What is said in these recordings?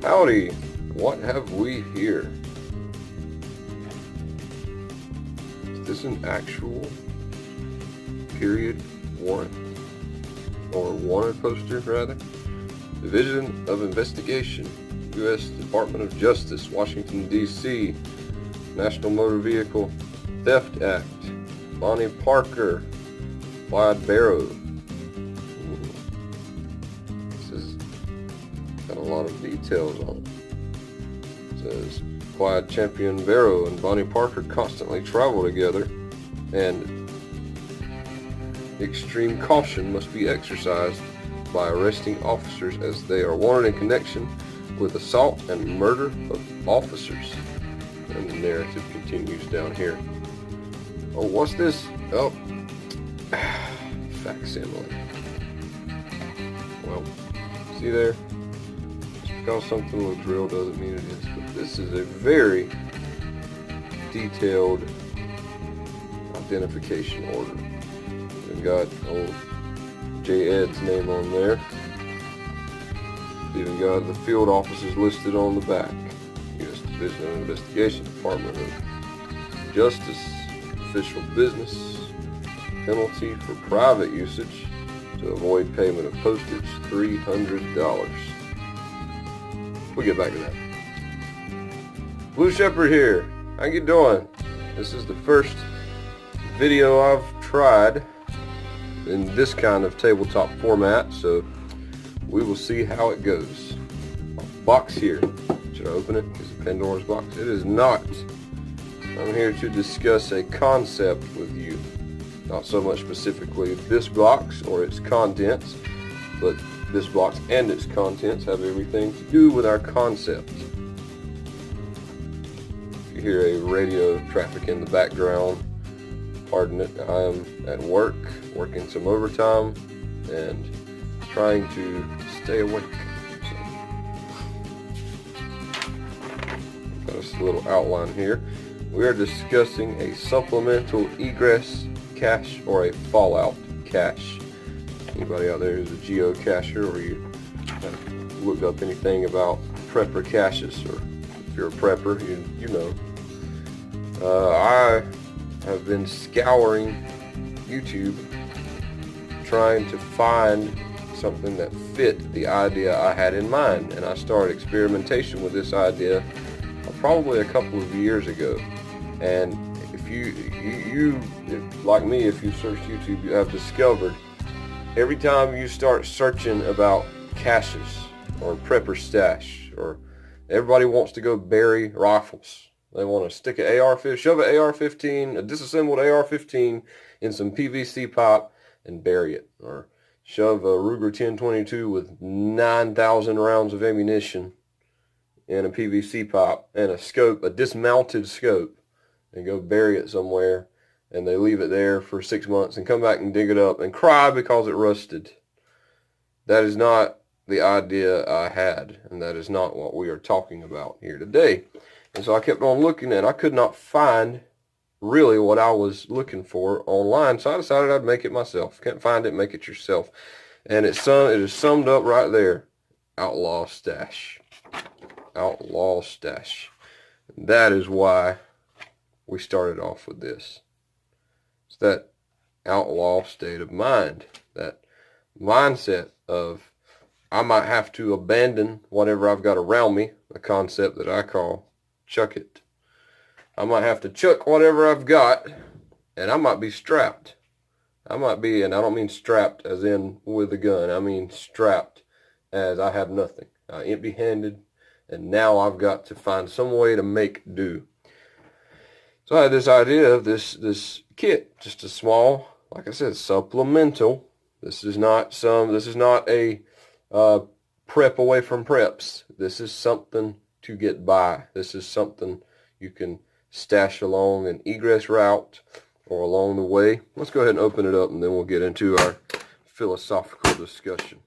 Howdy, what have we here? Is this an actual period warrant? Or wanted poster, rather? Division of Investigation, U.S. Department of Justice, Washington, D.C. National Motor Vehicle Theft Act. Bonnie Parker, Clyde Barrow. This has got a lot of details on it. It says Clyde Champion Barrow and Bonnie Parker constantly travel together, and extreme caution must be exercised by arresting officers as they are wanted in connection with assault and murder of officers. And the narrative continues down here. Oh, what's this? Oh, facsimile. Well, see there? Just because something looks real doesn't mean it is. But this is a very detailed identification order. We've got old J. Ed's name on there. Even got the field offices listed on the back. U.S. Division of Investigation, Department of Justice, official business, penalty for private usage to avoid payment of postage, $300. We'll get back to that. Blue Shepard here. How you doing? This is the first video I've tried in this kind of tabletop format, so we will see how it goes. Box here. Should I open it? Is it Pandora's box? It is not. I'm here to discuss a concept with you. Not so much specifically this box or its contents, but this box and its contents have everything to do with our concept. If you hear a radio traffic in the background, pardon it. I am at work, working some overtime, and trying to stay awake. So, got a little outline here. We are discussing a supplemental egress cache or a fallout cache. Anybody out there who's a geocacher, or you have looked up anything about prepper caches, or if you're a prepper, you know. I have been scouring YouTube trying to find something that fit the idea I had in mind, and I started experimentation with this idea probably a couple of years ago. And if you like me, if you search YouTube, you have discovered every time you start searching about caches or prepper stash, or everybody wants to go bury rifles. They want to stick an AR-15, shove an AR-15, a disassembled AR-15 in some PVC pipe and bury it, or shove a Ruger 10/22 with 9,000 rounds of ammunition in a PVC pipe and a scope, a dismounted scope, and go bury it somewhere, and they leave it there for 6 months and come back and dig it up and cry because it rusted. That is not the idea I had, and that is not what we are talking about here today. And so I kept on looking, and I could not find really what I was looking for online, so I decided I'd make it myself. Can't find it, make it yourself. And it is summed up right there. Outlaw stash. Outlaw stash. That is why we started off with this. It's that outlaw state of mind, that mindset of I might have to abandon whatever I've got around me, a concept that I call chuck it. I might have to chuck whatever I've got, and I might be strapped. I might be, and I don't mean strapped as in with a gun. I mean strapped as I have nothing. Empty-handed, and now I've got to find some way to make do. So I had this idea of this kit, just a small, like I said, supplemental. This is not a prep away from preps. This is something to get by. This is something you can stash along an egress route or along the way. Let's go ahead and open it up, and then we'll get into our philosophical discussion.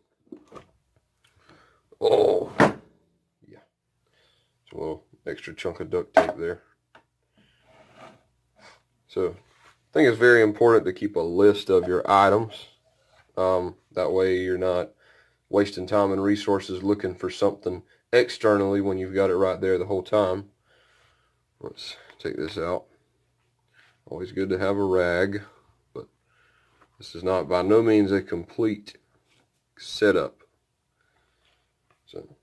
Oh, yeah. It's a little extra chunk of duct tape there. So I think it's very important to keep a list of your items. That way you're not wasting time and resources looking for something externally when you've got it right there the whole time. Let's take this out. Always good to have a rag, but this is not by no means a complete setup. So,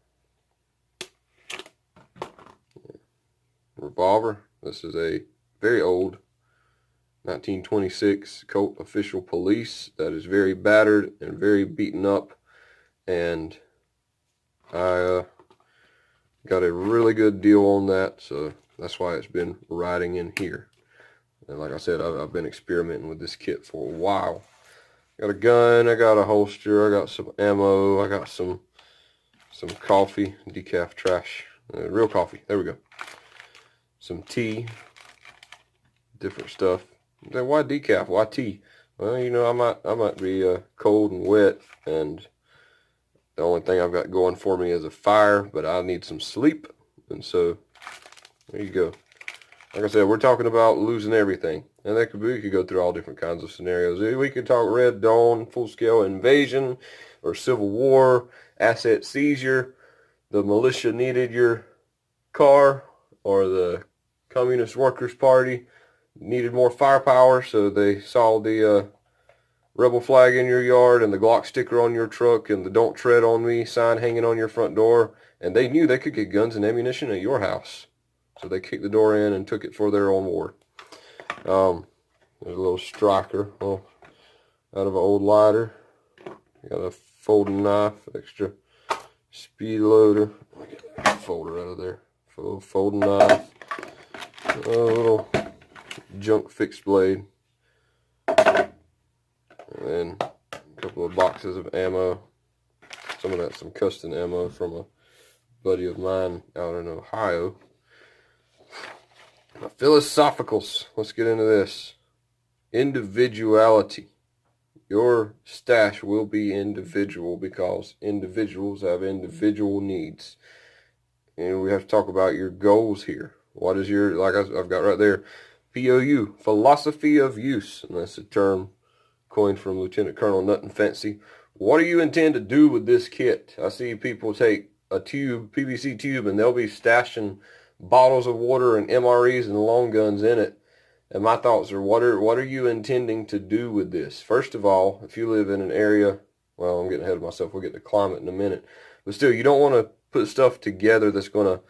revolver. This is a very old 1926 Colt Official Police that is very battered and very beaten up, and I got a really good deal on that, so that's why it's been riding in here. And like I said, I've been experimenting with this kit for a while. Got a gun, I got a holster, I got some ammo, I got some coffee, decaf trash, real coffee, there we go. Some tea, different stuff. Then why decaf? Why tea? Well, you know, I might be cold and wet, and the only thing I've got going for me is a fire, but I need some sleep, and so there you go. Like I said, we're talking about losing everything, and we could go through all different kinds of scenarios. We could talk Red Dawn, full-scale invasion, or Civil War, asset seizure, the militia needed your car, or the Communist Workers' Party needed more firepower, so they saw the rebel flag in your yard and the Glock sticker on your truck and the "Don't Tread on Me" sign hanging on your front door, and they knew they could get guns and ammunition at your house. So they kicked the door in and took it for their own war. There's a little striker out of an old lighter. Got a folding knife, extra speed loader. Let me get that folder out of there. Folding knife. A little junk fixed blade. And then a couple of boxes of ammo. Some of that's some custom ammo from a buddy of mine out in Ohio. Philosophicals. Let's get into this. Individuality. Your stash will be individual because individuals have individual needs. And we have to talk about your goals here. What is your, like I've got right there, POU, philosophy of use. And that's a term coined from Lieutenant Colonel Nothing Fancy. What do you intend to do with this kit? I see people take a tube, PVC tube, and they'll be stashing bottles of water and MREs and long guns in it. And my thoughts are, what are you intending to do with this? First of all, if you live in an area, well, I'm getting ahead of myself, we'll get to climate in a minute, but still, you don't want to put stuff together that's going to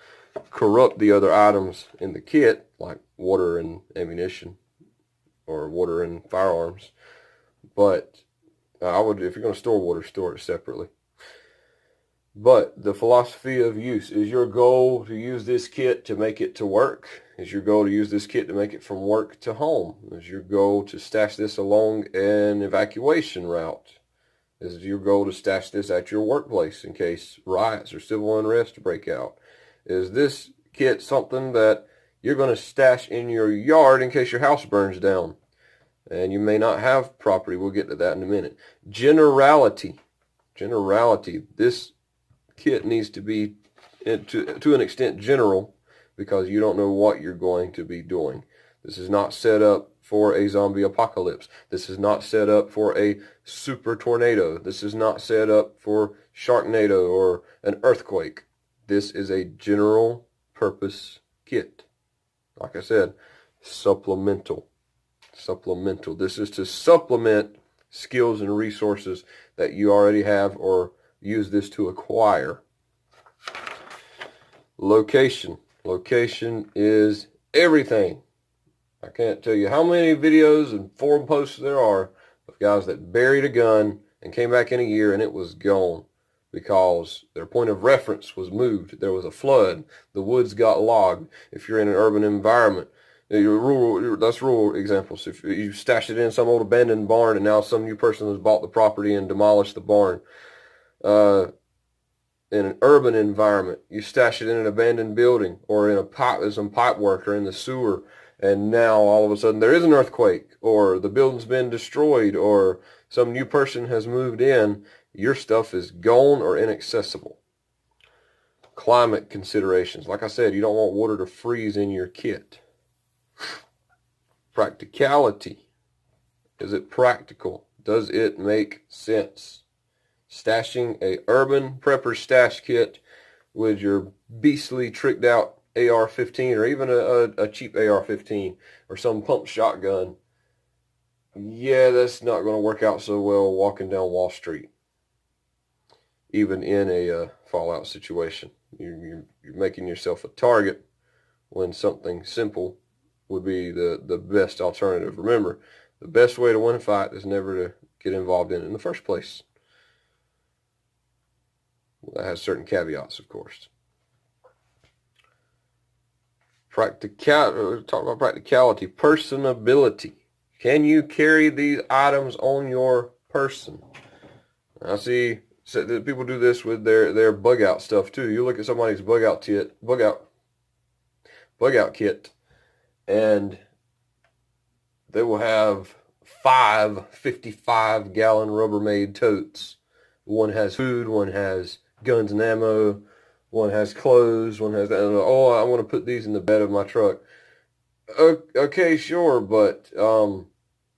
corrupt the other items in the kit, like water and ammunition, or water and firearms. But I would, if you're going to store water, store it separately. But the philosophy of use, is your goal to use this kit to make it to work? Is your goal to use this kit to make it from work to home? Is your goal to stash this along an evacuation route? Is your goal to stash this at your workplace in case riots or civil unrest break out? Is this kit something that you're going to stash in your yard in case your house burns down? And you may not have property. We'll get to that in a minute. Generality. This kit needs to be, to an extent, general, because you don't know what you're going to be doing. This is not set up for a zombie apocalypse. This is not set up for a super tornado. This is not set up for Sharknado or an earthquake. This is a general purpose kit. Like I said, supplemental. This is to supplement skills and resources that you already have, or use this to acquire. Location. Location is everything. I can't tell you how many videos and forum posts there are of guys that buried a gun and came back in a year and it was gone because their point of reference was moved. There was a flood. The woods got logged. If you're in an urban environment, that's rural examples. If you stashed it in some old abandoned barn and now some new person has bought the property and demolished the barn. In an urban environment, you stash it in an abandoned building or in some pipe work or in the sewer, and now all of a sudden there is an earthquake, or the building's been destroyed, or some new person has moved in. Your stuff is gone or inaccessible. Climate considerations. Like I said, you don't want water to freeze in your kit. Practicality. Is it practical? Does it make sense? Stashing a urban prepper stash kit with your beastly tricked out AR-15 or even a cheap AR-15 or some pump shotgun, yeah, that's not going to work out so well walking down Wall Street, even in a Fallout situation. You're making yourself a target when something simple would be the best alternative. Remember, the best way to win a fight is never to get involved in it in the first place. That has certain caveats, of course. Talk about practicality, personability. Can you carry these items on your person? I see that people do this with their bug out stuff too. You look at somebody's bug out kit, and they will have 5 55-gallon Rubbermaid totes. One has food, one has guns and ammo, one has clothes, one has, oh, I want to put these in the bed of my truck. Okay, sure, but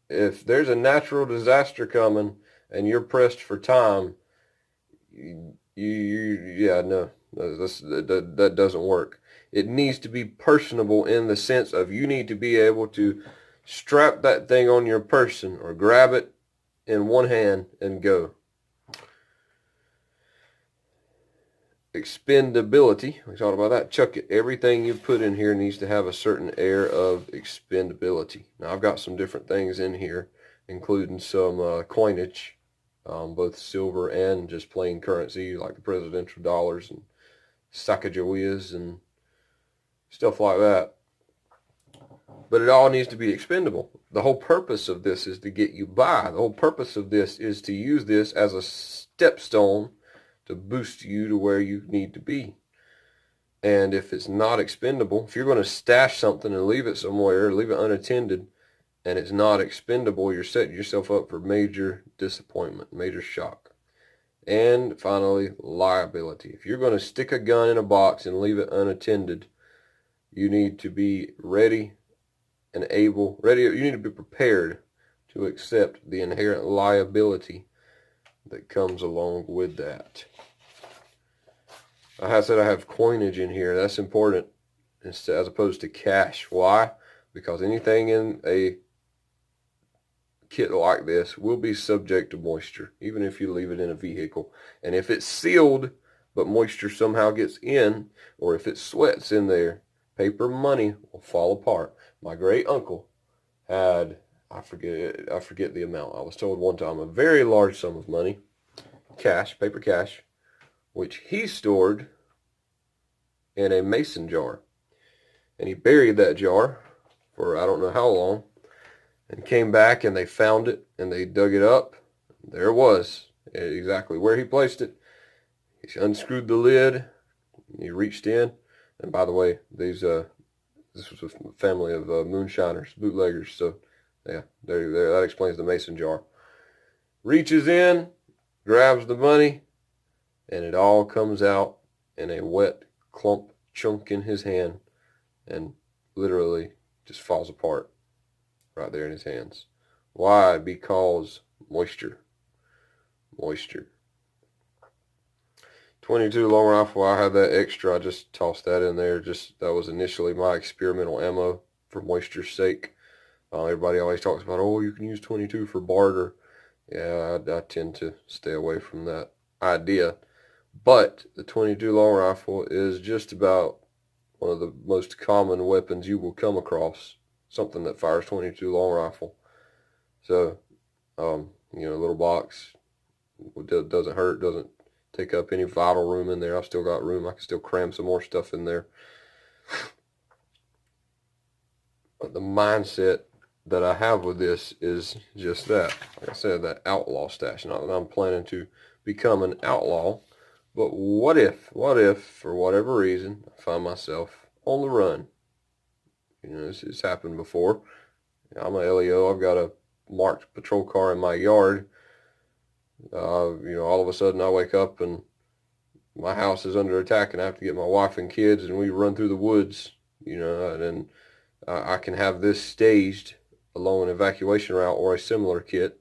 if there's a natural disaster coming and you're pressed for time, yeah, no, that doesn't work. It needs to be personable in the sense of you need to be able to strap that thing on your person or grab it in one hand and go. Expendability, we talked about that. Chuck it. Everything you put in here needs to have a certain air of expendability. Now I've got some different things in here, including some coinage, both silver and just plain currency, like the presidential dollars and Sacagaweas and stuff like that. But it all needs to be expendable. The whole purpose of this is to get you by. The whole purpose of this is to use this as a stepstone to boost you to where you need to be. And if it's not expendable, if you're going to stash something and leave it somewhere, leave it unattended, and it's not expendable, you're setting yourself up for major disappointment, major shock. And finally, liability. If you're going to stick a gun in a box and leave it unattended, you need to be ready and able, you need to be prepared to accept the inherent liability that comes along with that. I said I have coinage in here. That's important as opposed to cash. Why? Because anything in a kit like this will be subject to moisture, even if you leave it in a vehicle. And if it's sealed, but moisture somehow gets in, or if it sweats in there, paper money will fall apart. My great uncle had, I forget the amount. I was told one time a very large sum of money, cash, paper cash, which he stored in a mason jar. And he buried that jar for I don't know how long, and came back and they found it and they dug it up. There it was, exactly where he placed it. He unscrewed the lid, he reached in, and by the way, this was a family of moonshiners, bootleggers, so yeah, there, that explains the mason jar. Reaches in, grabs the money, and it all comes out in a wet clump chunk in his hand and literally just falls apart right there in his hands. Why? Because moisture. 22 long rifle, I had that extra. I just tossed that in there. That was initially my experimental ammo for moisture's sake. Everybody always talks about, oh, you can use 22 for barter. Yeah, I tend to stay away from that idea. But the 22 long rifle is just about one of the most common weapons you will come across. Something that fires 22 long rifle. So, a little box. It doesn't hurt, doesn't take up any vital room in there. I've still got room. I can still cram some more stuff in there. But the mindset that I have with this is just that. Like I said, that outlaw stash. Not that I'm planning to become an outlaw, but what if, for whatever reason, I find myself on the run? This has happened before. I'm a LEO. I've got a marked patrol car in my yard. All of a sudden I wake up and my house is under attack and I have to get my wife and kids and we run through the woods, and then I can have this staged along an evacuation route or a similar kit.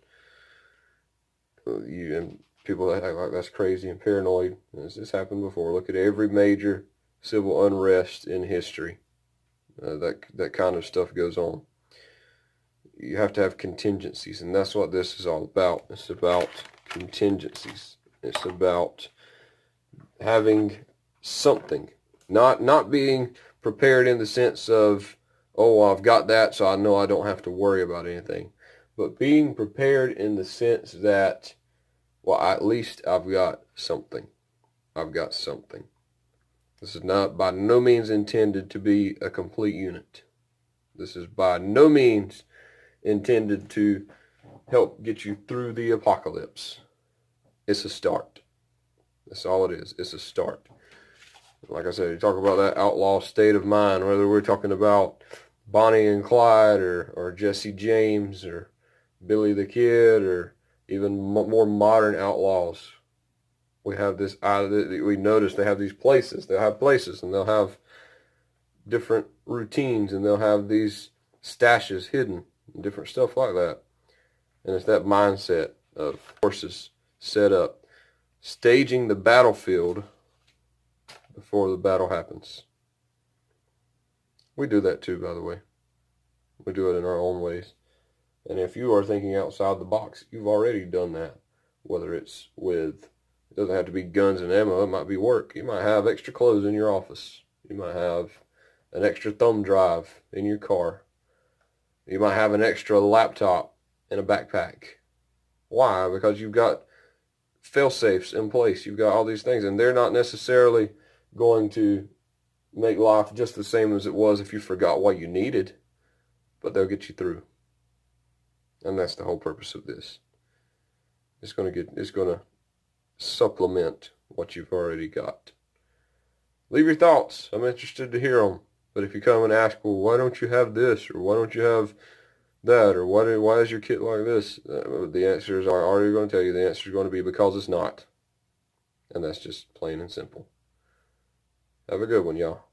And People that act like that's crazy and paranoid. This happened before. Look at every major civil unrest in history. That kind of stuff goes on. You have to have contingencies, and that's what this is all about. It's about contingencies. It's about having something, not being prepared in the sense of, oh, I've got that, so I know I don't have to worry about anything, but being prepared in the sense that, well, at least I've got something. I've got something. This is not by no means intended to be a complete unit. This is by no means intended to help get you through the apocalypse. It's a start. That's all it is. It's a start. Like I said, you talk about that outlaw state of mind, whether we're talking about Bonnie and Clyde or Jesse James or Billy the Kid or even more modern outlaws. We have this, we notice they have these places. They'll have places and they'll have different routines and they'll have these stashes hidden and different stuff like that. And it's that mindset of forces set up, staging the battlefield before the battle happens. We do that too, by the way. We do it in our own ways. And if you are thinking outside the box, you've already done that. Whether it's with, it doesn't have to be guns and ammo, it might be work. You might have extra clothes in your office. You might have an extra thumb drive in your car. You might have an extra laptop in a backpack. Why? Because you've got fail-safes in place. You've got all these things, and they're not necessarily going to make life just the same as it was if you forgot what you needed, but they'll get you through. And that's the whole purpose of this. It's going to supplement what you've already got. Leave your thoughts. I'm interested to hear them. But if you come and ask, well, why don't you have this, or why don't you have that, or why is your kit like this? The answers are already going to tell you. The answer is going to be because it's not. And that's just plain and simple. Have a good one, y'all.